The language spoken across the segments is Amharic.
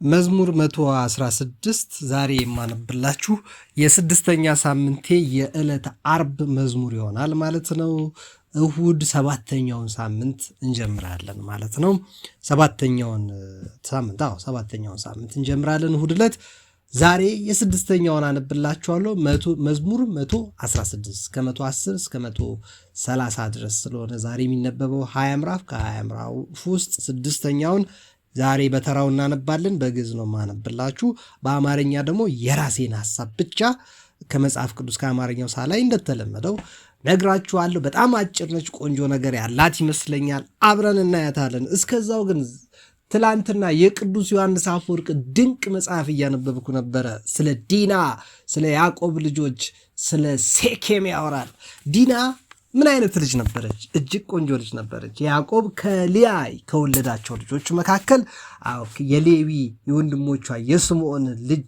መዝሙር 116 ዛሬ የማነብላችሁ የስድስተኛ ሳምንቴ የዕለት አርብ መዝሙር ይሆናል ማለት ነው። እሁድ ሰባተኛውን ሳምንት እንጀምራለን ማለት ነው። ሰባተኛውን ሳምንት እንጀምራለን እሁድ ዕለት። ዛሬ የስድስተኛውን አነብላችኋለሁ። መዝሙር 116 ከ110 እስከ 130 ድረስ ስለሆነ ዛሬ የሚነበበው 20 ምዕራፍ ከ20 ምዕራፍ ውስጥ ስድስተኛውን ዛሬ በተራው እናነባለን። በግዕዝ ነው ማነብላችሁ። በአማርኛ ደግሞ የራሴን ሐሳብ ብቻ ከመጽሐፍ ቅዱስ ከአማርኛው ሳላይ እንደተለመደው ነግራችኋለሁ። በጣም አጭር ነች፣ ቆንጆ ነገር ያላት ይመስለኛል። አብረን እናያታለን። እስከዛው ግን ትላንትና የቅዱስ ዮሐንስ አፈወርቅ ድንቅ መጽሐፍ እያነበብኩ ነበረ። ስለ ዲና፣ ስለ ያዕቆብ ልጆች፣ ስለ ሴኬም ያወራል። ዲና ምን አይነት ልጅ ነበረች? እጅግ ቆንጆ ልጅ ነበረች። ያዕቆብ ከሊያ ከወለዳቸው ልጆች መካከል የሌዊ የወንድሞቿ የስምዖን ልጅ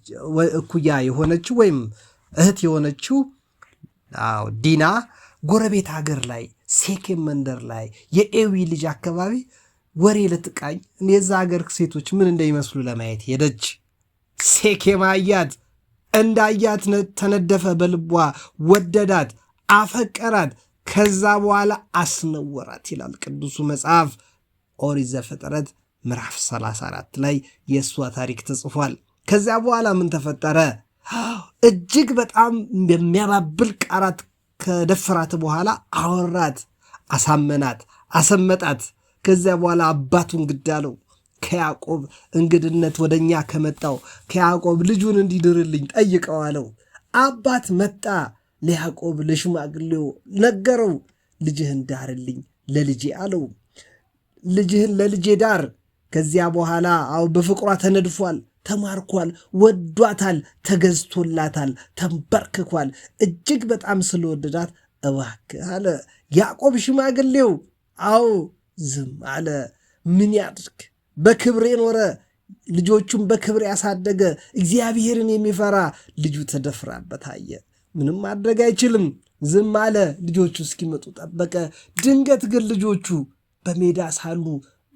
እኩያ የሆነችው ወይም እህት የሆነችው ዲና ጎረቤት ሀገር ላይ ሴኬም መንደር ላይ የኤዊ ልጅ አካባቢ ወሬ ልትቃኝ የዛ ሀገር ሴቶች ምን እንደሚመስሉ ለማየት ሄደች። ሴኬም አያት፣ እንዳያት ተነደፈ በልቧ፣ ወደዳት፣ አፈቀራት። ከዛ በኋላ አስነወራት ይላል ቅዱሱ መጽሐፍ ኦሪት ዘፍጥረት ምዕራፍ 34 ላይ የእሷ ታሪክ ተጽፏል። ከዚያ በኋላ ምን ተፈጠረ? እጅግ በጣም የሚያባብል ቃላት ከደፈራት በኋላ አወራት፣ አሳመናት፣ አሰመጣት። ከዚያ በኋላ አባቱን ግድ አለው። ከያዕቆብ እንግድነት ወደኛ ከመጣው ከያዕቆብ ልጁን እንዲድርልኝ ጠይቀው አለው። አባት መጣ ለያዕቆብ ለሽማግሌው ነገረው። ልጅህን ዳርልኝ ለልጄ አለው። ልጅህን ለልጄ ዳር። ከዚያ በኋላ በፍቅሯ ተነድፏል፣ ተማርኳል፣ ወዷታል፣ ተገዝቶላታል፣ ተንበርክኳል። እጅግ በጣም ስለወደዳት እባክህ አለ። ያዕቆብ ሽማግሌው ዝም አለ። ምን ያድርግ? በክብር የኖረ ልጆቹን በክብር ያሳደገ እግዚአብሔርን የሚፈራ ልጁ ተደፍራበት አየ። ምንም ማድረግ አይችልም። ዝም አለ። ልጆቹ እስኪመጡ ጠበቀ። ድንገት ግን ልጆቹ በሜዳ ሳሉ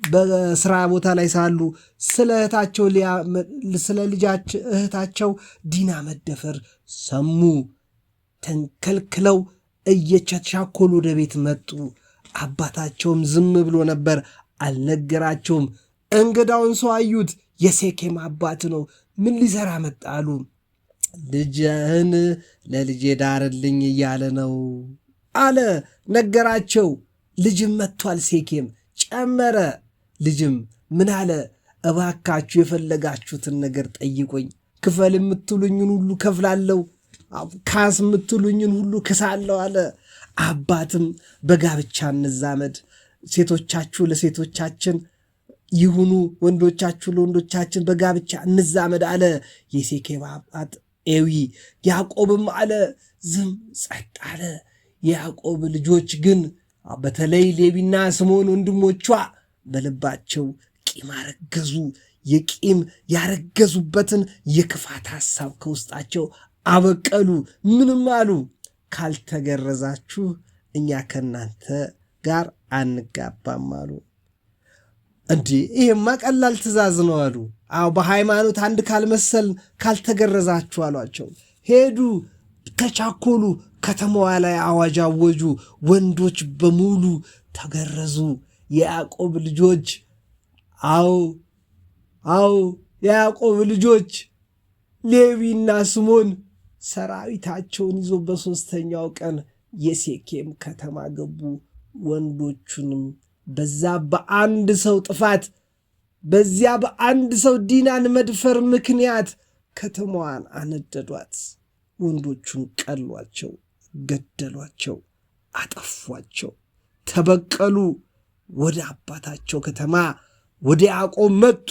በስራ ቦታ ላይ ሳሉ ስለ ልጃቸው እህታቸው ዲና መደፈር ሰሙ። ተንከልክለው እየተቻኮሉ ወደ ቤት መጡ። አባታቸውም ዝም ብሎ ነበር፣ አልነገራቸውም። እንግዳውን ሰው አዩት። የሴኬም አባት ነው። ምን ሊሰራ መጣ አሉ። ልጅህን ለልጄ ዳርልኝ እያለ ነው አለ። ነገራቸው። ልጅም መጥቷል። ሴኬም ጨመረ። ልጅም ምን አለ? እባካችሁ የፈለጋችሁትን ነገር ጠይቆኝ፣ ክፈል የምትሉኝን ሁሉ ከፍላለሁ፣ ካስ የምትሉኝን ሁሉ ክሳለሁ አለ። አባትም በጋብቻ እንዛመድ፣ ሴቶቻችሁ ለሴቶቻችን ይሁኑ፣ ወንዶቻችሁ ለወንዶቻችን በጋብቻ እንዛመድ አለ የሴኬም አባት ኤዊ። ያዕቆብም አለ፣ ዝም ጸጥ አለ። የያዕቆብ ልጆች ግን በተለይ ሌዊና ስምዖን ወንድሞቿ በልባቸው ቂም አረገዙ። የቂም ያረገዙበትን የክፋት ሐሳብ ከውስጣቸው አበቀሉ። ምንም አሉ? ካልተገረዛችሁ እኛ ከእናንተ ጋር አንጋባም አሉ። እንዲህ ይሄማ ቀላል ትእዛዝ ነው አሉ። በሃይማኖት አንድ ካልመሰልን ካልተገረዛችሁ አሏቸው። ሄዱ፣ ተቻኮሉ፣ ከተማዋ ላይ አዋጅ አወጁ። ወንዶች በሙሉ ተገረዙ። የያዕቆብ ልጆች የያዕቆብ ልጆች ሌዊና ስምዖን ሰራዊታቸውን ይዞ በሦስተኛው ቀን የሴኬም ከተማ ገቡ። ወንዶቹንም በዛ በአንድ ሰው ጥፋት፣ በዚያ በአንድ ሰው ዲናን መድፈር ምክንያት ከተማዋን አነደዷት። ወንዶቹን ቀሏቸው፣ ገደሏቸው፣ አጠፏቸው፣ ተበቀሉ። ወደ አባታቸው ከተማ ወደ ያዕቆብ መጡ።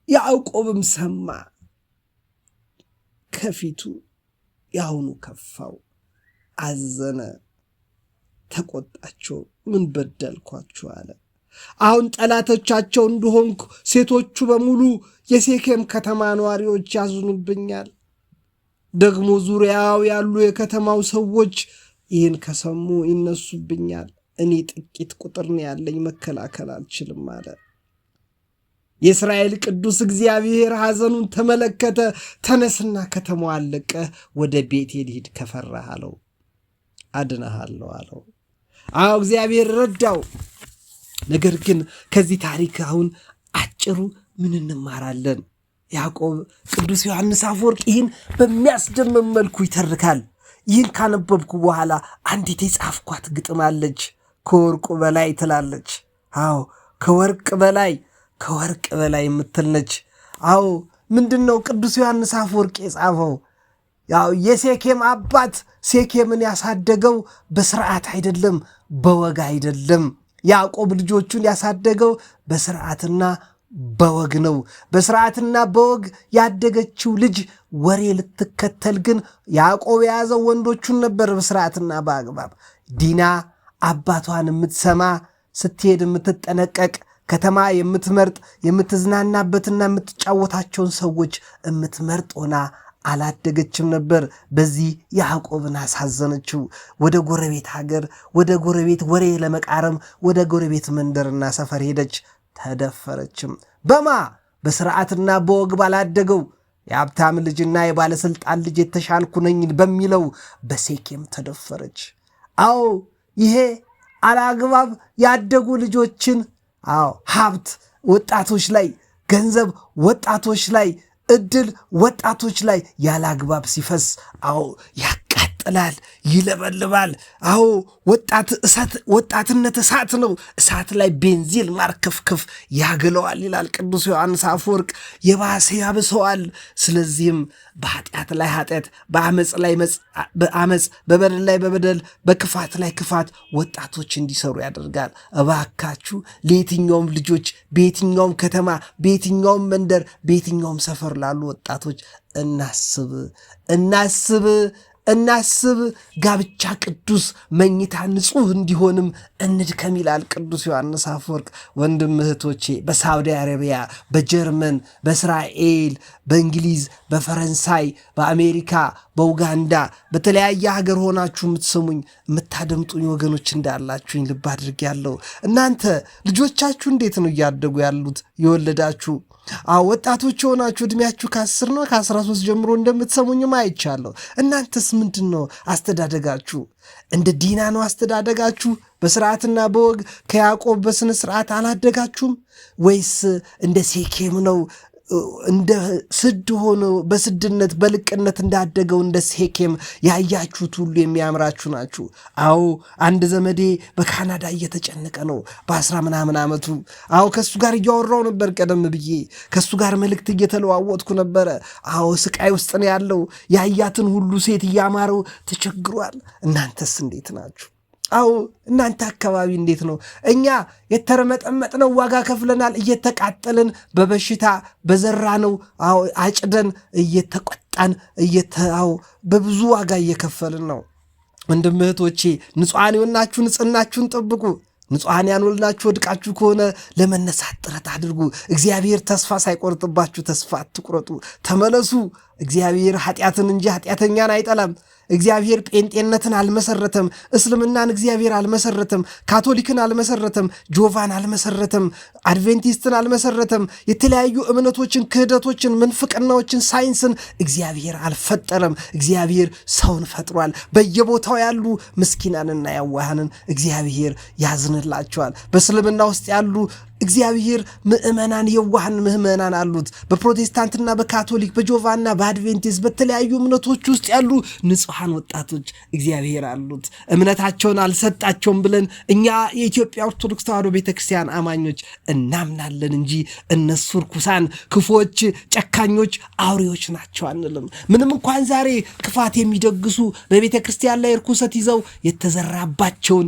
ያዕቆብም ሰማ። ከፊቱ ያሁኑ ከፋው፣ አዘነ፣ ተቆጣቸው። ምን በደልኳችሁ አለ። አሁን ጠላቶቻቸው እንደሆንኩ ሴቶቹ በሙሉ የሴኬም ከተማ ነዋሪዎች ያዝኑብኛል። ደግሞ ዙሪያው ያሉ የከተማው ሰዎች ይህን ከሰሙ ይነሱብኛል። እኔ ጥቂት ቁጥር ነው ያለኝ፣ መከላከል አልችልም አለ። የእስራኤል ቅዱስ እግዚአብሔር ሐዘኑን ተመለከተ። ተነስና ከተማዋን ለቀህ ወደ ቤቴል ሂድ፣ ከፈራህ አለው አድነሃለሁ አለው። አዎ እግዚአብሔር ረዳው። ነገር ግን ከዚህ ታሪክ አሁን አጭሩ ምን እንማራለን? ያዕቆብ ቅዱስ ዮሐንስ አፈወርቅ ይህን በሚያስደምም መልኩ ይተርካል። ይህን ካነበብኩ በኋላ አንዲት የጻፍኳት ግጥም አለች። ከወርቁ በላይ ትላለች። አዎ ከወርቅ በላይ የምትል ነች። አዎ ምንድን ነው ቅዱስ ዮሐንስ አፈወርቅ የጻፈው? ያው የሴኬም አባት ሴኬምን ያሳደገው በስርዓት አይደለም፣ በወግ አይደለም። ያዕቆብ ልጆቹን ያሳደገው በስርዓትና በወግ ነው። በስርዓትና በወግ ያደገችው ልጅ ወሬ ልትከተል ግን ያዕቆብ የያዘው ወንዶቹን ነበር በስርዓትና በአግባብ። ዲና አባቷን የምትሰማ ስትሄድ የምትጠነቀቅ ከተማ የምትመርጥ የምትዝናናበትና የምትጫወታቸውን ሰዎች የምትመርጥ ሆና አላደገችም ነበር። በዚህ ያዕቆብን አሳዘነችው። ወደ ጎረቤት ሀገር ወደ ጎረቤት ወሬ ለመቃረም ወደ ጎረቤት መንደርና ሰፈር ሄደች። ተደፈረችም። በስርዓትና በወግ ባላደገው የሀብታም ልጅና የባለስልጣን ልጅ የተሻልኩ ነኝ በሚለው በሴኬም ተደፈረች። አዎ ይሄ አላግባብ ያደጉ ልጆችን ሀብት ወጣቶች ላይ፣ ገንዘብ ወጣቶች ላይ፣ እድል ወጣቶች ላይ ያላግባብ ሲፈስ ያቃጥላል፣ ይለበልባል። ወጣትነት እሳት ነው። እሳት ላይ ቤንዚል ማርከፍከፍ ያግለዋል ይላል ቅዱስ ዮሐንስ አፈወርቅ። የባሰ ያብሰዋል። ስለዚህም በኃጢአት ላይ ኃጢአት፣ በአመፅ ላይ በአመፅ፣ በበደል ላይ በበደል፣ በክፋት ላይ ክፋት ወጣቶች እንዲሰሩ ያደርጋል። እባካችሁ ለየትኛውም ልጆች በየትኛውም ከተማ በየትኛውም መንደር በየትኛውም ሰፈር ላሉ ወጣቶች እናስብ። ጋብቻ ቅዱስ፣ መኝታ ንጹሕ እንዲሆንም እንድከም ይላል ቅዱስ ዮሐንስ አፈወርቅ። ወንድም እህቶቼ በሳውዲ አረቢያ፣ በጀርመን፣ በእስራኤል፣ በእንግሊዝ፣ በፈረንሳይ፣ በአሜሪካ፣ በኡጋንዳ በተለያየ ሀገር ሆናችሁ የምትሰሙኝ የምታደምጡኝ ወገኖች እንዳላችሁኝ ልብ አድርጌያለሁ። እናንተ ልጆቻችሁ እንዴት ነው እያደጉ ያሉት? የወለዳችሁ ወጣቶች የሆናችሁ ዕድሜያችሁ ከ10 ነው ከ13 ጀምሮ እንደምትሰሙኝም አይቻለሁ። እናንተስ ምንድን ነው አስተዳደጋችሁ? እንደ ዲና ነው አስተዳደጋችሁ? በስርዓትና በወግ ከያዕቆብ በስነ ስርዓት አላደጋችሁም? ወይስ እንደ ሴኬም ነው እንደ ስድ ሆኖ በስድነት በልቅነት እንዳደገው እንደ ሴኬም ያያችሁት ሁሉ የሚያምራችሁ ናችሁ? አንድ ዘመዴ በካናዳ እየተጨነቀ ነው በ10 ምናምን ዓመቱ። ከሱ ጋር እያወራው ነበር። ቀደም ብዬ ከሱ ጋር መልእክት እየተለዋወጥኩ ነበረ። ስቃይ ውስጥ ነው ያለው። ያያትን ሁሉ ሴት እያማረው ተቸግሯል። እናንተስ እንዴት ናችሁ? እናንተ አካባቢ እንዴት ነው? እኛ የተረመጠመጥነው ዋጋ ከፍለናል። እየተቃጠልን በበሽታ በዘራነው አጭደን እየተቆጣን በብዙ ዋጋ እየከፈልን ነው። ወንድም እህቶቼ ንጹሐን የሆናችሁ ንጽሕናችሁን ጠብቁ። ንጹሐን ያልሆናችሁ ወድቃችሁ ከሆነ ለመነሳት ጥረት አድርጉ። እግዚአብሔር ተስፋ ሳይቆርጥባችሁ ተስፋ አትቁረጡ። ተመለሱ። እግዚአብሔር ኃጢአትን እንጂ ኃጢአተኛን አይጠላም። እግዚአብሔር ጴንጤነትን አልመሰረተም። እስልምናን እግዚአብሔር አልመሰረተም። ካቶሊክን አልመሰረተም። ጆቫን አልመሰረተም። አድቬንቲስትን አልመሰረተም። የተለያዩ እምነቶችን፣ ክህደቶችን፣ ምንፍቅናዎችን፣ ሳይንስን እግዚአብሔር አልፈጠረም። እግዚአብሔር ሰውን ፈጥሯል። በየቦታው ያሉ ምስኪናንና ያዋሃንን እግዚአብሔር ያዝንላቸዋል። በእስልምና ውስጥ ያሉ እግዚአብሔር ምእመናን የዋሃን ምእመናን አሉት። በፕሮቴስታንትና በካቶሊክ በጆቫና በአድቬንቲስት በተለያዩ እምነቶች ውስጥ ያሉ ንጹሐን ወጣቶች እግዚአብሔር አሉት። እምነታቸውን አልሰጣቸውም ብለን እኛ የኢትዮጵያ ኦርቶዶክስ ተዋሕዶ ቤተክርስቲያን አማኞች እናምናለን እንጂ እነሱ ርኩሳን፣ ክፎች፣ ጨካኞች፣ አውሬዎች ናቸው አንልም። ምንም እንኳን ዛሬ ክፋት የሚደግሱ በቤተክርስቲያን ላይ ርኩሰት ይዘው የተዘራባቸውን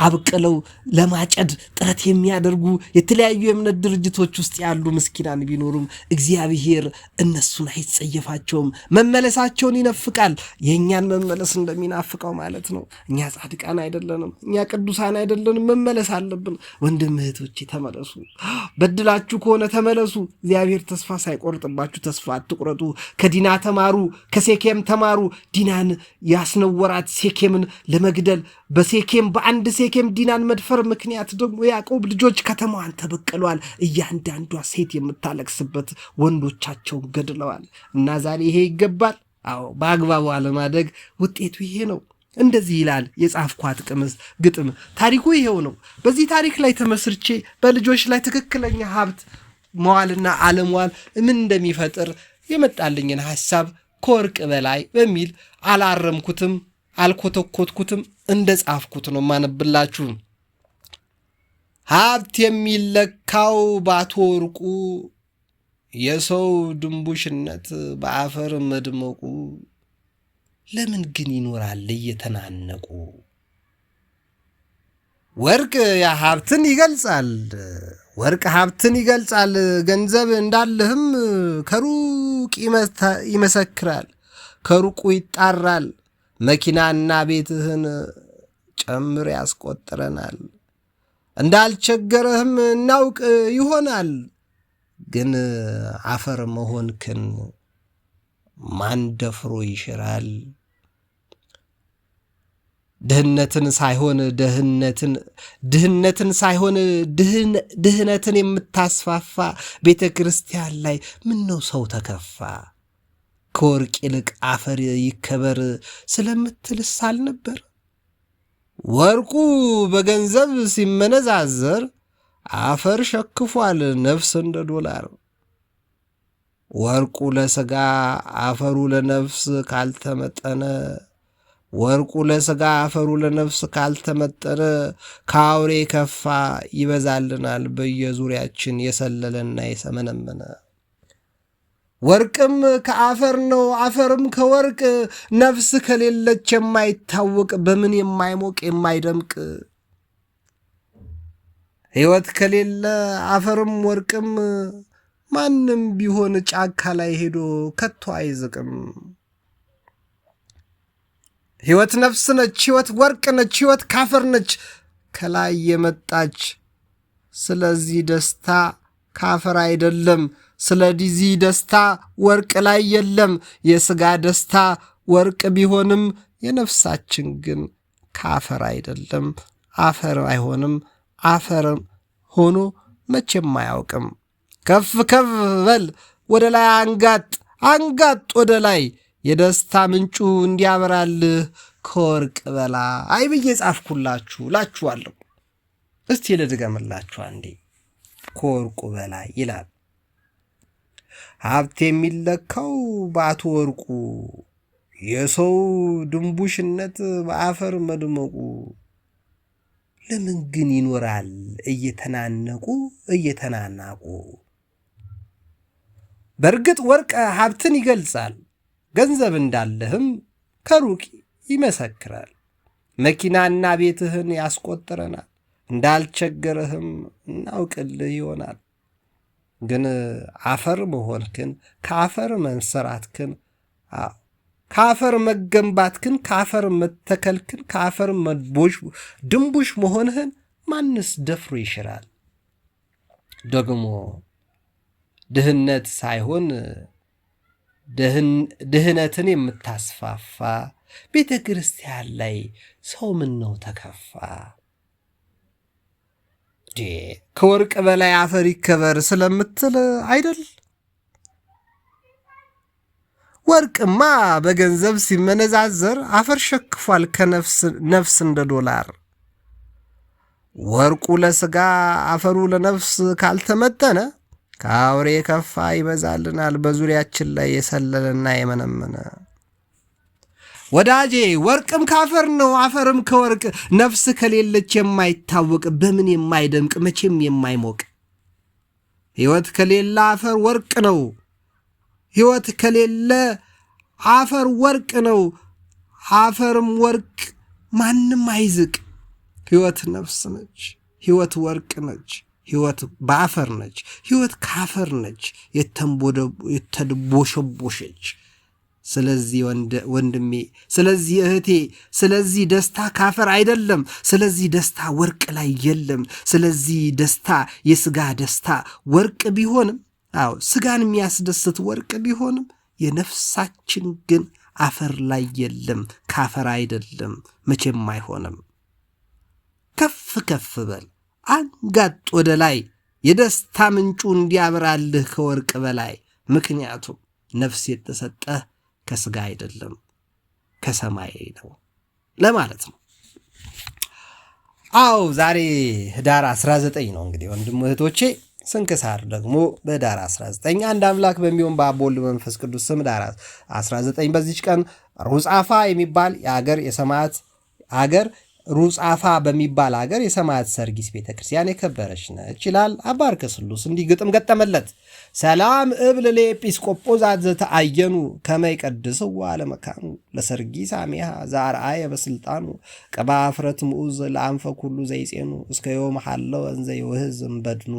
አብቅለው ለማጨድ ጥረት የሚያደርጉ የተለያዩ የእምነት ድርጅቶች ውስጥ ያሉ ምስኪናን ቢኖሩም እግዚአብሔር እነሱን አይጸየፋቸውም። መመለሳቸውን ይነፍቃል። የእኛን መመለስ እንደሚናፍቀው ማለት ነው። እኛ ጻድቃን አይደለንም፣ እኛ ቅዱሳን አይደለንም። መመለስ አለብን። ወንድም እህቶቼ ተመለሱ። በድላችሁ ከሆነ ተመለሱ። እግዚአብሔር ተስፋ ሳይቆርጥባችሁ ተስፋ አትቁረጡ። ከዲና ተማሩ፣ ከሴኬም ተማሩ። ዲናን ያስነወራት ሴኬምን ለመግደል በሴኬም በአንድ ሴኬም ዲናን መድፈር ምክንያት ደግሞ ያዕቆብ ልጆች ከተማዋን ተበቀሏል። እያንዳንዷ ሴት የምታለቅስበት ወንዶቻቸውን ገድለዋል። እና ዛሬ ይሄ ይገባል? አዎ፣ በአግባቡ አለማደግ ውጤቱ ይሄ ነው። እንደዚህ ይላል የጻፍኳት ግጥም። ታሪኩ ይሄው ነው። በዚህ ታሪክ ላይ ተመስርቼ በልጆች ላይ ትክክለኛ ሀብት መዋልና አለመዋል ምን እንደሚፈጥር የመጣልኝን ሐሳብ ከወርቅ በላይ በሚል አላረምኩትም፣ አልኮተኮትኩትም፣ እንደ ጻፍኩት ነው ማነብላችሁ። ሀብት የሚለካው ባቶ ወርቁ፣ የሰው ድንቡሽነት በአፈር መድመቁ፣ ለምን ግን ይኖራል እየተናነቁ? ወርቅ ሀብትን ይገልጻል፣ ወርቅ ሀብትን ይገልጻል። ገንዘብ እንዳለህም ከሩቅ ይመሰክራል፣ ከሩቁ ይጣራል። መኪናና ቤትህን ጨምር ያስቆጥረናል። እንዳልቸገረህም እናውቅ ይሆናል፣ ግን አፈር መሆንክን ማን ደፍሮ ይሽራል? ድህነትን ሳይሆን ድህነትን የምታስፋፋ ቤተ ክርስቲያን ላይ ምን ነው ሰው ተከፋ? ከወርቅ ይልቅ አፈር ይከበር ስለምትልስ አልነበር? ወርቁ በገንዘብ ሲመነዛዘር አፈር ሸክፏል ነፍስ እንደ ዶላር። ወርቁ ለሥጋ አፈሩ ለነፍስ ካልተመጠነ፣ ወርቁ ለሥጋ አፈሩ ለነፍስ ካልተመጠነ ከአውሬ ከፋ ይበዛልናል በየዙሪያችን የሰለለና የሰመነመነ። ወርቅም ከአፈር ነው አፈርም ከወርቅ፣ ነፍስ ከሌለች የማይታወቅ በምን የማይሞቅ የማይደምቅ። ሕይወት ከሌለ አፈርም ወርቅም ማንም ቢሆን ጫካ ላይ ሄዶ ከቶ አይዝቅም። ሕይወት ነፍስ ነች፣ ሕይወት ወርቅ ነች፣ ሕይወት ካፈር ነች ከላይ የመጣች። ስለዚህ ደስታ ካፈር አይደለም፣ ስለዚህ ደስታ ወርቅ ላይ የለም። የሥጋ ደስታ ወርቅ ቢሆንም የነፍሳችን ግን ካፈር አይደለም፣ አፈር አይሆንም። አፈር ሆኖ መቼም አያውቅም። ከፍ ከፍ በል ወደ ላይ አንጋጥ ወደ ላይ፣ የደስታ ምንጩ እንዲያበራልህ ከወርቅ በላይ ብዬ ጻፍኩላችሁ ላችኋለሁ። እስቲ ልድገምላችሁ አንዴ። ከወርቁ በላይ ይላል። ሀብት የሚለካው ባቶ ወርቁ፣ የሰው ድንቡሽነት በአፈር መድመቁ፣ ለምን ግን ይኖራል እየተናናቁ? በእርግጥ ወርቅ ሀብትን ይገልጻል፣ ገንዘብ እንዳለህም ከሩቅ ይመሰክራል። መኪናና ቤትህን ያስቆጥረናል፣ እንዳልቸገረህም እናውቅልህ ይሆናል። ግን አፈር መሆንክን፣ ከአፈር መንሰራትክን፣ ከአፈር መገንባትክን፣ ከአፈር መተከልክን፣ ከአፈር ድንቡሽ መሆንህን ማንስ ደፍሮ ይሽራል? ደግሞ ድህነት ሳይሆን ድህነትን የምታስፋፋ ቤተ ክርስቲያን ላይ ሰው ምን ነው ተከፋ? ከወርቅ በላይ አፈር ይከበር ስለምትል አይደል? ወርቅማ በገንዘብ ሲመነዛዘር አፈር ሸክፏል ከነፍስ እንደ ዶላር። ወርቁ ለሥጋ አፈሩ ለነፍስ ካልተመጠነ ከአውሬ ከፋ ይበዛልናል በዙሪያችን ላይ የሰለለና የመነመነ። ወዳጄ ወርቅም ካፈር ነው አፈርም ከወርቅ፣ ነፍስ ከሌለች የማይታወቅ በምን የማይደምቅ መቼም የማይሞቅ። ሕይወት ከሌለ አፈር ወርቅ ነው፣ ሕይወት ከሌለ አፈር ወርቅ ነው፣ አፈርም ወርቅ ማንም አይዝቅ። ሕይወት ነፍስ ነች፣ ሕይወት ወርቅ ነች፣ ሕይወት በአፈር ነች፣ ሕይወት ካፈር ነች የተድቦሸቦሸች። ስለዚህ ወንድሜ፣ ስለዚህ እህቴ፣ ስለዚህ ደስታ ካፈር አይደለም፣ ስለዚህ ደስታ ወርቅ ላይ የለም። ስለዚህ ደስታ የሥጋ ደስታ ወርቅ ቢሆንም፣ አዎ ሥጋን የሚያስደስት ወርቅ ቢሆንም የነፍሳችን ግን አፈር ላይ የለም፣ ካፈር አይደለም፣ መቼም አይሆንም። ከፍ ከፍ በል አንጋጥ ወደ ላይ የደስታ ምንጩ እንዲያበራልህ ከወርቅ በላይ ምክንያቱም ነፍስ የተሰጠህ ከሥጋ አይደለም ከሰማይ ነው ለማለት ነው። አዎ ዛሬ ህዳር 19 ነው እንግዲህ ወንድም እህቶቼ። ስንክሳር ደግሞ በህዳር 19 አንድ አምላክ በሚሆን በአብ ወልድ መንፈስ ቅዱስ ስም ህዳር 19 በዚች ቀን ሩጻፋ የሚባል የአገር የሰማዕት አገር ሩጻፋ በሚባል አገር የሰማዕት ሰርጊስ ቤተክርስቲያን የከበረች ነች ይላል። አባ አርከ ስሉስ እንዲህ ግጥም ገጠመለት። ሰላም እብል ለኤጲስቆጶሳት ዘተአየኑ ከመይቀድስዋ ለመካኑ ለሰርጊስ አሜሃ ዛርአየ በስልጣኑ ቀባ ፍረት ምዑዝ ለአንፈ ኩሉ ዘይጼኑ እስከ ዮም ሐለው እንዘ ይውህዝ እምበድኑ።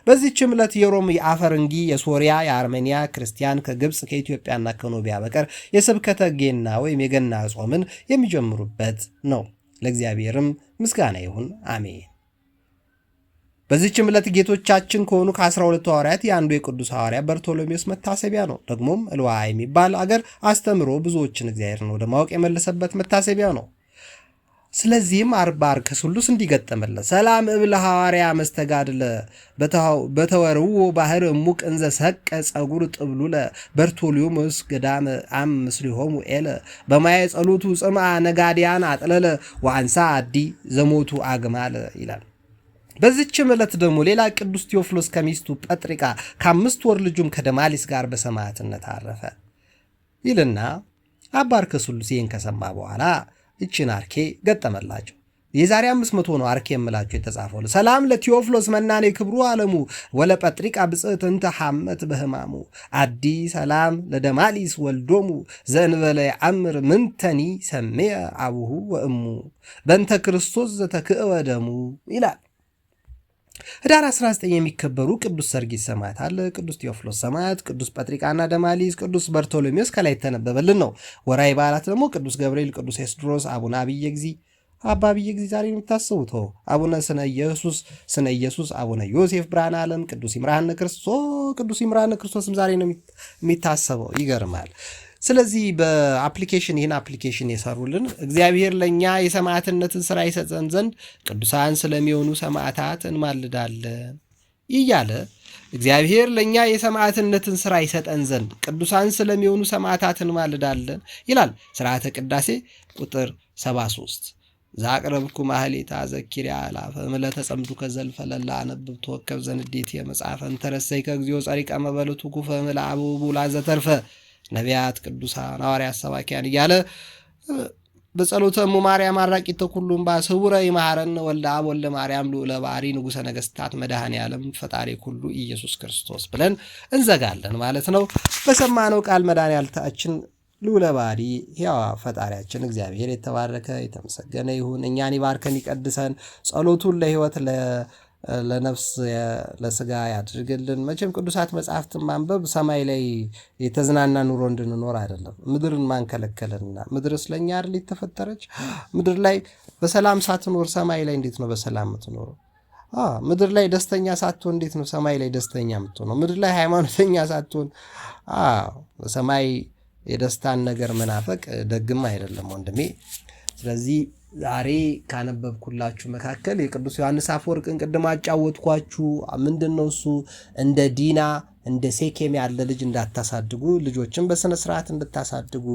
በዚህችም ዕለት የሮም የአፈርንጊ የሶሪያ የአርሜኒያ ክርስቲያን ከግብፅ ከኢትዮጵያና ከኖቢያ በቀር የስብከተ ጌና ወይም የገና ጾምን የሚጀምሩበት ነው። ለእግዚአብሔርም ምስጋና ይሁን አሜን። በዚህችም ዕለት ጌቶቻችን ከሆኑ ከ12 ሐዋርያት የአንዱ የቅዱስ ሐዋርያ በርቶሎሜዎስ መታሰቢያ ነው። ደግሞም እልዋ የሚባል አገር አስተምሮ ብዙዎችን እግዚአብሔርን ወደ ማወቅ የመለሰበት መታሰቢያ ነው። ስለዚህም አባ አርከ ስሉስ እንዲገጠመለት ሰላም እብል ሐዋርያ መስተጋድለ በተወርዎ ባህር እሙቅ እንዘ ሰቀ ጸጉር ጥብሉለ በርቶሎሜዎስ ገዳመ አም ምስሊሆሙ ኤለ በማየ ጸሎቱ ጽምአ ነጋዲያን አጥለለ ወአንሳ አዲ ዘሞቱ አግማለ ይላል። በዚህችም ዕለት ደግሞ ሌላ ቅዱስ ቴዎፍሎስ ከሚስቱ ጴጥሪቃ ከ5 ወር ልጁም ከደማሊስ ጋር በሰማዕትነት አረፈ ይልና አባ አርከ ስሉስ ይህን ከሰማ በኋላ ይችን አርኬ ገጠመላቸው። የዛሬ 500 ነው አርኬ የምላቸው የተጻፈው። ሰላም ለቴዎፍሎስ መናኔ ክብሩ ዓለሙ ወለ ጴጥሪቃ ብጽዕት እንተ ሐመት በህማሙ አዲ ሰላም ለደማሊስ ወልዶሙ ዘእንበለ ያአምር ምንተኒ ሰሜየ አቡሁ ወእሙ በእንተ ክርስቶስ ዘተክእወ ደሙ ይላል። ህዳር 19 የሚከበሩ ቅዱስ ሰርጊስ ሰማዕት አለ፣ ቅዱስ ቴዎፍሎስ ሰማዕት፣ ቅዱስ ጴጥሪቃና ደማሊስ፣ ቅዱስ በርቶሎሜዎስ ከላይ የተነበበልን ነው። ወራይ በዓላት ደግሞ ቅዱስ ገብርኤል፣ ቅዱስ ኤስድሮስ፣ አቡነ አብየ እግዚእ አባ አብየ እግዚእ ዛሬ የሚታሰቡት አቡነ ስነ ኢየሱስ፣ አቡነ ዮሴፍ ብርሃነ ዓለም፣ ቅዱስ ይምርሃነ ክርስቶስም ዛሬ ነው የሚታሰበው። ይገርማል። ስለዚህ በአፕሊኬሽን ይህን አፕሊኬሽን የሰሩልን እግዚአብሔር ለእኛ የሰማዕትነትን ሥራ ይሰጠን ዘንድ ቅዱሳን ስለሚሆኑ ሰማዕታት እንማልዳለን እያለ እግዚአብሔር ለእኛ የሰማዕትነትን ሥራ ይሰጠን ዘንድ ቅዱሳን ስለሚሆኑ ሰማዕታት እንማልዳለን ይላል። ሥርዓተ ቅዳሴ ቁጥር 73 ዛቅረብኩ ማህሌታ ዘኪርያ አላፈ ምለተ ጸምዱ ከዘልፈ ለላ አነብብ ተወከብ ዘንዴት የመጽሐፈን ተረሰይ ከግዚኦ ጸሪቀ መበለቱ ኩፈ ምልአቡ ቡላ ዘተርፈ ነቢያት፣ ቅዱሳን፣ ሐዋርያት፣ ሰባኪያን እያለ በጸሎተ እሙ ማርያም አራቂተ ኩሉም ባስውረ ይማረን ወልደ አብ ወልደ ማርያም ልዑለ ባሕሪ ንጉሠ ነገሥታት መድኃኔ ዓለም ፈጣሪ ኩሉ ኢየሱስ ክርስቶስ ብለን እንዘጋለን ማለት ነው። በሰማነው ቃል መድኃኔዓለማችን ልዑለ ባሕሪ ሕያው ፈጣሪያችን እግዚአብሔር የተባረከ የተመሰገነ ይሁን። እኛን ይባርከን ይቀድሰን። ጸሎቱን ለሕይወት ለነፍስ ለስጋ ያድርግልን። መቼም ቅዱሳት መጽሐፍትን ማንበብ ሰማይ ላይ የተዝናና ኑሮ እንድንኖር አይደለም። ምድርን ማንከለከለንና ምድር ስለኛ አይደል የተፈጠረች? ምድር ላይ በሰላም ሳትኖር ሰማይ ላይ እንዴት ነው በሰላም የምትኖረው? ምድር ላይ ደስተኛ ሳትሆን እንዴት ነው ሰማይ ላይ ደስተኛ የምትሆነው? ምድር ላይ ሃይማኖተኛ ሳትሆን ሰማይ የደስታን ነገር መናፈቅ ደግም አይደለም ወንድሜ። ስለዚህ ዛሬ ካነበብኩላችሁ መካከል የቅዱስ ዮሐንስ አፈወርቅን ቅድም አጫወትኳችሁ። ምንድነው እሱ? እንደ ዲና እንደ ሴኬም ያለ ልጅ እንዳታሳድጉ፣ ልጆችን በስነ ስርዓት እንድታሳድጉ።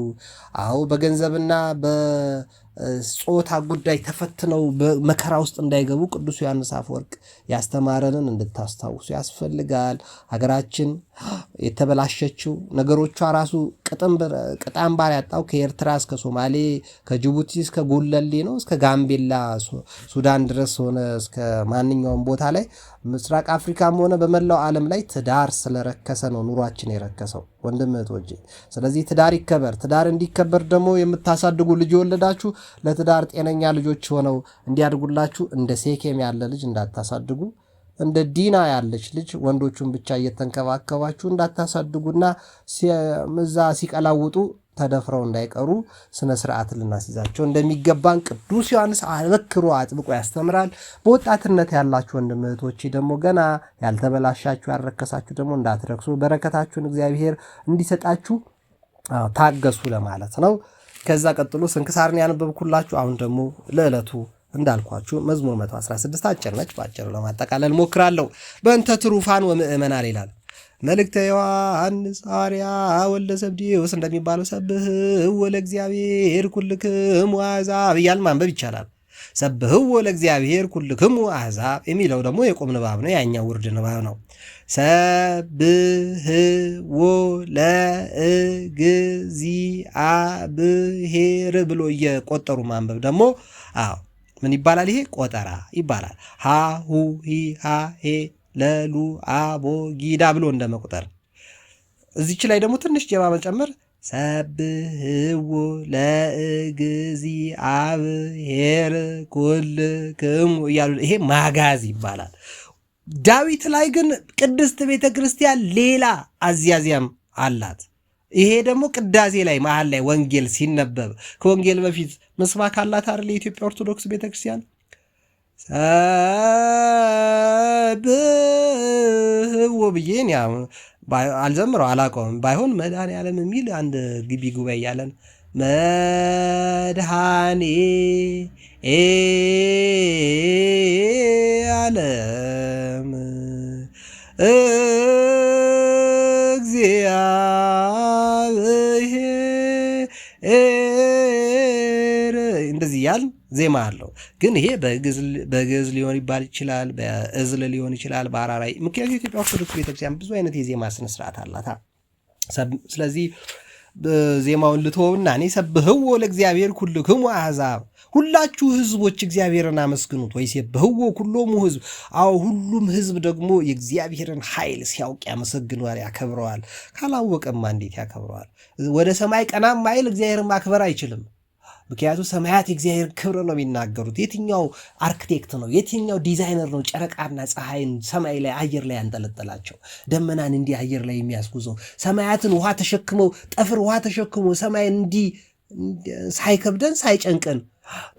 አዎ በገንዘብና በጾታ ጉዳይ ተፈትነው በመከራ ውስጥ እንዳይገቡ ቅዱስ ዮሐንስ አፈወርቅ ያስተማረንን እንድታስታውሱ ያስፈልጋል። ሀገራችን የተበላሸችው ነገሮቿ ራሱ ቅጣምባር ያጣው ከኤርትራ እስከ ሶማሌ ከጅቡቲ እስከ ጉለሌ ነው፣ እስከ ጋምቤላ ሱዳን ድረስ ሆነ እስከ ማንኛውም ቦታ ላይ ምስራቅ አፍሪካም ሆነ በመላው ዓለም ላይ ትዳር ስለረከሰ ነው ኑሯችን የረከሰው ወንድም እህቶቼ። ስለዚህ ትዳር ይከበር። ትዳር እንዲከበር ደግሞ የምታሳድጉ ልጅ የወለዳችሁ ለትዳር ጤነኛ ልጆች ሆነው እንዲያድጉላችሁ እንደ ሴኬም ያለ ልጅ እንዳታሳድጉ፣ እንደ ዲና ያለች ልጅ ወንዶቹን ብቻ እየተንከባከባችሁ እንዳታሳድጉና እዛ ሲቀላውጡ ተደፍረው እንዳይቀሩ ስነ ስርዓት ልናስይዛቸው እንደሚገባን ቅዱስ ዮሐንስ አበክሮ አጥብቆ ያስተምራል። በወጣትነት ያላችሁ ወንድም እህቶቼ ደግሞ ገና ያልተበላሻችሁ ያልረከሳችሁ ደግሞ እንዳትረክሱ፣ በረከታችሁን እግዚአብሔር እንዲሰጣችሁ ታገሱ ለማለት ነው። ከዛ ቀጥሎ ስንክሳርን ያነበብኩላችሁ። አሁን ደግሞ ለዕለቱ እንዳልኳችሁ መዝሙር 116 አጭር ነች። በአጭሩ ለማጠቃለል ሞክራለሁ። በእንተ ትሩፋን ወምእመናን ይላል መልእክተ ዮሐንስ ሐዋርያ ወልደ ዘብዴዎስ እንደሚባለው ሰብሕዎ ለእግዚአብሔር ኩልክሙ አሕዛብ እያልን ማንበብ ይቻላል። ሰብሕዎ ለእግዚአብሔር ኩልክሙ አሕዛብ የሚለው ደግሞ የቁም ንባብ ነው። ያኛው ውርድ ንባብ ነው። ሰብሕዎ ለእግዚአብሔር ብሎ እየቆጠሩ ማንበብ ደግሞ ምን ይባላል? ይሄ ቆጠራ ይባላል። ሃሁ ሂ ሃ ሄ ለሉ አቦ ጊዳ ብሎ እንደመቁጠር። እዚች ላይ ደግሞ ትንሽ ጀባ መጨመር ሰብሕዎ ለእግዚአብሔር ኩልክሙ እያሉ ይሄ ማጋዝ ይባላል። ዳዊት ላይ ግን ቅድስት ቤተ ክርስቲያን ሌላ አዝያዝያም አላት። ይሄ ደግሞ ቅዳሴ ላይ መሃል ላይ ወንጌል ሲነበብ ከወንጌል በፊት ምስባክ አላት አይደል? የኢትዮጵያ ኦርቶዶክስ ቤተክርስቲያን ሰብሕዎ ብዬን አልዘምረው አላውቀውም። ባይሆን መድኃኔዓለም የሚል አንድ ግቢ ጉባኤ እያለን መድኃኔዓለም እግዚአብሔር እንደዚህ ያል ዜማ አለው። ግን ይሄ በግዕዝ ሊሆን ይባል ይችላል፣ በእዝል ሊሆን ይችላል፣ በአራራይ። ምክንያቱም የኢትዮጵያ ኦርቶዶክስ ቤተክርስቲያን ብዙ አይነት የዜማ ስነስርዓት አላት። ስለዚህ ዜማውን ልትወውና እኔ ሰብሕዎ ለእግዚአብሔር ኩልክሙ አሕዛብ፣ ሁላችሁ ህዝቦች እግዚአብሔርን አመስግኑት። ወይ ሰብሕዎ ኩሎሙ ህዝብ፣ ሁሉም ህዝብ ደግሞ የእግዚአብሔርን ኃይል ሲያውቅ ያመሰግነዋል፣ ያከብረዋል። ካላወቀማ እንዴት ያከብረዋል? ወደ ሰማይ ቀናም ማይል እግዚአብሔርን ማክበር አይችልም። ምክንያቱም ሰማያት የእግዚአብሔር ክብር ነው የሚናገሩት። የትኛው አርክቴክት ነው? የትኛው ዲዛይነር ነው ፀሐይና ፀሐይን ሰማይ ላይ አየር ላይ ያንጠለጠላቸው? ደመናን እንዲህ አየር ላይ የሚያስጉዘው፣ ሰማያትን ውሃ ተሸክመው ጠፍር ውሃ ተሸክመው ሰማይን እንዲህ ሳይከብደን ሳይጨንቀን፣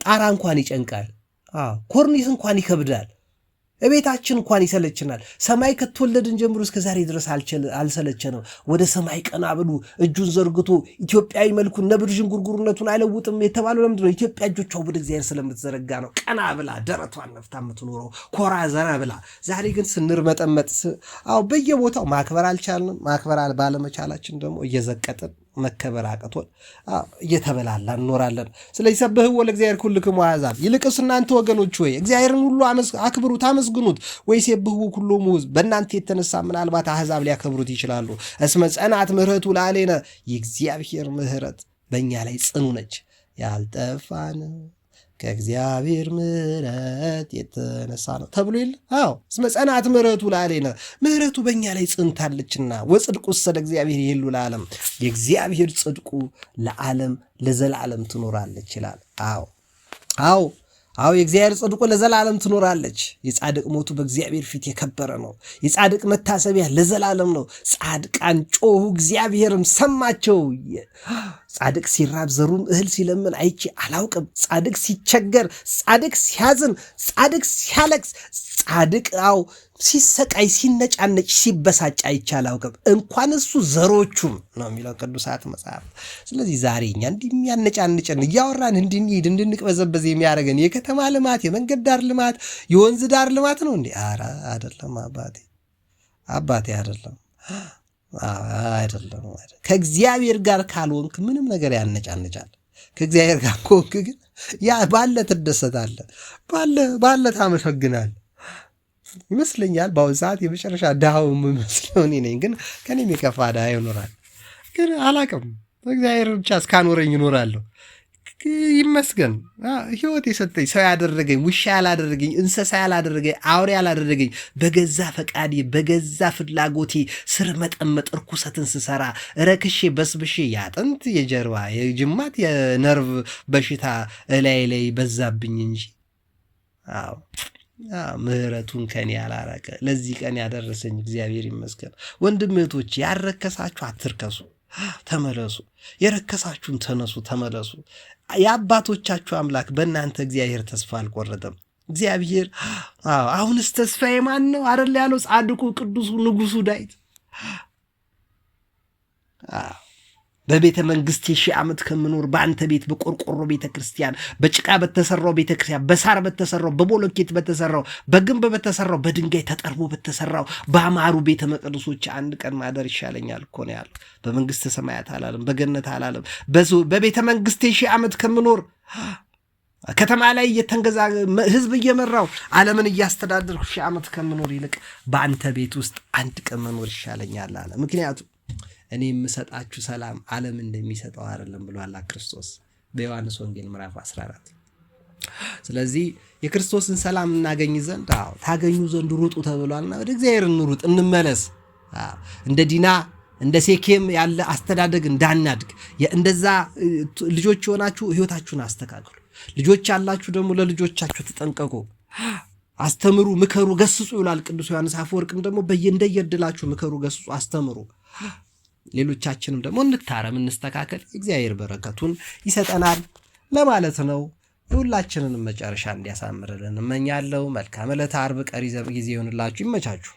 ጣራ እንኳን ይጨንቃል፣ ኮርኒስ እንኳን ይከብዳል፣ እቤታችን እንኳን ይሰለችናል። ሰማይ ከተወለድን ጀምሮ እስከ ዛሬ ድረስ አልሰለቸንም። ወደ ሰማይ ቀና ብሉ፣ እጁን ዘርግቶ ኢትዮጵያዊ መልኩን ነብር ዥንጉርጉርነቱን አይለውጥም የተባለው ለምንድን ነው? ኢትዮጵያ እጆቿ ወደ እግዚአብሔር ስለምትዘረጋ ነው። ቀና ብላ ደረቷን ነፍታ የምትኖረው ኮራ ዘና ብላ። ዛሬ ግን ስንርመጠመጥ በየቦታው ማክበር አልቻልንም። ማክበር ባለመቻላችን ደግሞ እየዘቀጥን መከበር አቅቶን እየተበላላ እንኖራለን። ስለዚህ ሰብሕዎ ለእግዚአብሔር ኩልክሙ አሕዛብ፣ ይልቅስ እናንተ ወገኖች ሆይ እግዚአብሔርን ሁሉ አክብሩት አመስግኑት። ወይሴብሕዎ ኩሎሙ ሕዝብ፣ በእናንተ የተነሳ ምናልባት አሕዛብ ሊያከብሩት ይችላሉ። እስመ ጸንዐት ምሕረቱ ላዕሌነ፣ የእግዚአብሔር ምሕረት በእኛ ላይ ጽኑ ነች። ያልጠፋን ከእግዚአብሔር ምሕረት የተነሳ ነው ተብሎ የለ? እስመ ጸንዐት ምሕረቱ ላዕሌነ፣ ምሕረቱ በእኛ ላይ ጽንታለችና። ወጽድቁሰ ለእግዚአብሔር ይሄሉ ለዓለም፣ የእግዚአብሔር ጽድቁ ለዓለም ለዘላለም ትኖራለች ይላል። የእግዚአብሔር ጽድቁ ለዘላለም ትኖራለች። የጻድቅ ሞቱ በእግዚአብሔር ፊት የከበረ ነው። የጻድቅ መታሰቢያ ለዘላለም ነው። ጻድቃን ጮሁ፣ እግዚአብሔርም ሰማቸው። ጻድቅ ሲራብ ዘሩም እህል ሲለምን አይቼ አላውቅም። ጻድቅ ሲቸገር፣ ጻድቅ ሲያዝን፣ ጻድቅ ሲያለቅስ፣ ጻድቅ ሲሰቃይ፣ ሲነጫነጭ፣ ሲበሳጭ አይቼ አላውቅም። እንኳን እሱ ዘሮቹም ነው የሚለው ቅዱሳት መጽሐፍ። ስለዚህ ዛሬ እኛ እንዲህ የሚያነጫንጭን እያወራን እንድንሄድ እንድንቅበዘበዝ የሚያደርገን የከተማ ልማት፣ የመንገድ ዳር ልማት፣ የወንዝ ዳር ልማት ነው እንዴ? ኧረ አይደለም አባቴ አይደለም። ከእግዚአብሔር ጋር ካልሆንክ ምንም ነገር ያነጫንጫል። ከእግዚአብሔር ጋር ከሆንክ ግን ባለ ትደሰታለህ፣ ባለ ታመሰግናለህ። ይመስለኛል በአሁን ሰዓት የመጨረሻ ድሃው የምመስለው እኔ ነኝ። ግን ከኔም የከፋ ድሃ ይኖራል። ግን አላቅም፣ እግዚአብሔር ብቻ እስካኖረኝ ይኖራለሁ። ይመስገን ህይወት የሰጠኝ ሰው ያደረገኝ፣ ውሻ ያላደረገኝ፣ እንስሳ ያላደረገኝ፣ አውሬ ያላደረገኝ፣ በገዛ ፈቃዴ በገዛ ፍላጎቴ ስር መጠመጥ እርኩሰትን ስሰራ ረክሼ በስብሼ ያጥንት የጀርባ የጅማት የነርቭ በሽታ እላይ ላይ በዛብኝ እንጂ ምሕረቱን ከኔ ያላራቀ ለዚህ ቀን ያደረሰኝ እግዚአብሔር ይመስገን። ወንድም እህቶች፣ ያረከሳችሁ አትርከሱ፣ ተመለሱ። የረከሳችሁን ተነሱ፣ ተመለሱ። የአባቶቻችሁ አምላክ በእናንተ እግዚአብሔር ተስፋ አልቆረጠም። እግዚአብሔር አሁንስ ተስፋዬ ማን ነው አይደል ያለው ጻድቁ ቅዱሱ ንጉሱ ዳዊት። በቤተ መንግስት ሺህ ዓመት ከምኖር በአንተ ቤት በቆርቆሮ ቤተ ክርስቲያን በጭቃ በተሰራው ቤተ ክርስቲያን በሳር በተሰራው በቦሎኬት በተሰራው በግንብ በተሰራው በድንጋይ ተጠርቦ በተሰራው በአማሩ ቤተ መቅደሶች አንድ ቀን ማደር ይሻለኛል እኮ ነው ያለው። በመንግስተ ሰማያት አላለም፣ በገነት አላለም። በቤተ መንግስት ሺህ ዓመት ከምኖር ከተማ ላይ እየተንገዛ ህዝብ እየመራው ዓለምን እያስተዳደርኩ ሺህ ዓመት ከምኖር ይልቅ በአንተ ቤት ውስጥ አንድ ቀን መኖር ይሻለኛል አለ። ምክንያቱም እኔ የምሰጣችሁ ሰላም ዓለም እንደሚሰጠው አይደለም ብሏል ክርስቶስ በዮሐንስ ወንጌል ምዕራፍ 14። ስለዚህ የክርስቶስን ሰላም እናገኝ ዘንድ ታገኙ ዘንድ ሩጡ ተብሏልና ወደ እግዚአብሔር እንሩጥ፣ እንመለስ። እንደ ዲና እንደ ሴኬም ያለ አስተዳደግ እንዳናድግ እንደዛ ልጆች ሆናችሁ ህይወታችሁን አስተካክሉ። ልጆች ያላችሁ ደግሞ ለልጆቻችሁ ተጠንቀቁ፣ አስተምሩ፣ ምከሩ፣ ገስጹ ይላል ቅዱስ ዮሐንስ አፈወርቅም ደግሞ እንደየድላችሁ ምከሩ፣ ገስጹ፣ አስተምሩ። ሌሎቻችንም ደግሞ እንታረም፣ እንስተካከል፣ እግዚአብሔር በረከቱን ይሰጠናል ለማለት ነው። የሁላችንንም መጨረሻ እንዲያሳምርልን እመኛለሁ። መልካም ዕለተ ዓርብ፣ ቀሪ ጊዜ ይሆንላችሁ። ይመቻችሁ።